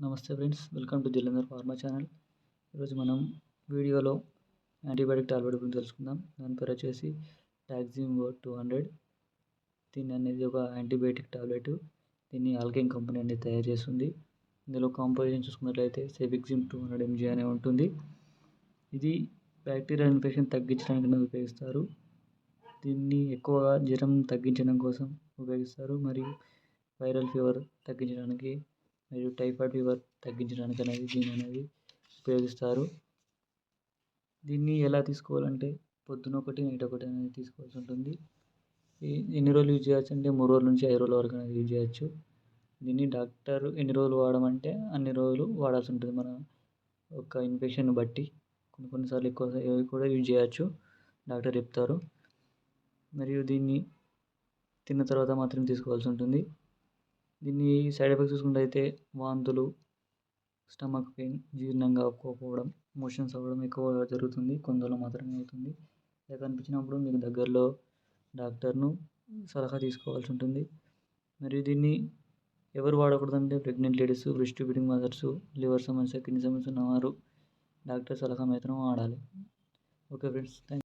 నమస్తే friends, welcome to Jalandhar pharma channel. ఈరోజు మనం వీడియోలో యాంటీబయాటిక్ టాబ్లెట్ గురించి తెలుసుకుందాం. దాని పేరు వచ్చేసి టాక్సిమ్ 200. దీన్ని అనేది ఒక యాంటీబయాటిక్ టాబ్లెట్. దీన్ని ఆల్కెమ్ కంపెనీ అనేది తయారు చేస్తుంది. ఇందులో కాంపోజిషన్ చూసుకున్నట్లయితే సెఫిక్సిమ్ 200 mg అనే ఉంటుంది. ఇది బ్యాక్టీరియల్ ఇన్ఫెక్షన్ తగ్గించడానికి ఉపయోగిస్తారు. దీన్ని ఎక్కువగా జ్వరం తగ్గించడం కోసం ఉపయోగిస్తారు, మరియు వైరల్ ఫీవర్ తగ్గించడానికి మరియు టైఫాయిడ్ ఫీవర్ తగ్గించడానికి దీన్ని ఉపయోగిస్తారు. దీన్ని ఎలా తీసుకోవాలంటే పొద్దున ఒకటి నైట్ ఒకటి అనేది తీసుకోవాల్సి ఉంటుంది. ఎన్ని రోజులు యూజ్ చేయొచ్చు అంటే 3 రోజుల నుంచి 5 రోజుల వరకు అనేది యూజ్ చేయొచ్చు. దీన్ని డాక్టర్ ఎన్ని రోజులు వాడమంటే అన్ని రోజులు వాడాల్సి ఉంటుంది. మన ఒక ఇన్ఫెక్షన్ బట్టి కొన్నిసార్లు ఎక్కువ కూడా యూజ్ చేయొచ్చు, డాక్టర్ చెప్తారు. మరియు దీన్ని తిన్న తర్వాత మాత్రం తీసుకోవాల్సి ఉంటుంది. దీన్ని సైడ్ ఎఫెక్ట్స్ చూసుకున్నట్లయితే వాంతులు, స్టమక్ పెయిన్, జీర్ణం కాకపోవడం, మోషన్స్ అవ్వడం ఎక్కువగా జరుగుతుంది. కొందరిలో మాత్రమే అవుతుంది. ఇలా కనిపించినప్పుడు మీకు దగ్గరలో డాక్టర్ను సలహా తీసుకోవాల్సి ఉంటుంది. మరియు దీన్ని ఎవరు వాడకూడదంటే pregnant ladies, breast feeding mothers, liver సమస్య, కిడ్నీ సమస్య ఉన్నవారు డాక్టర్ సలహా మాత్రం వాడాలి. Okay friends, thank you.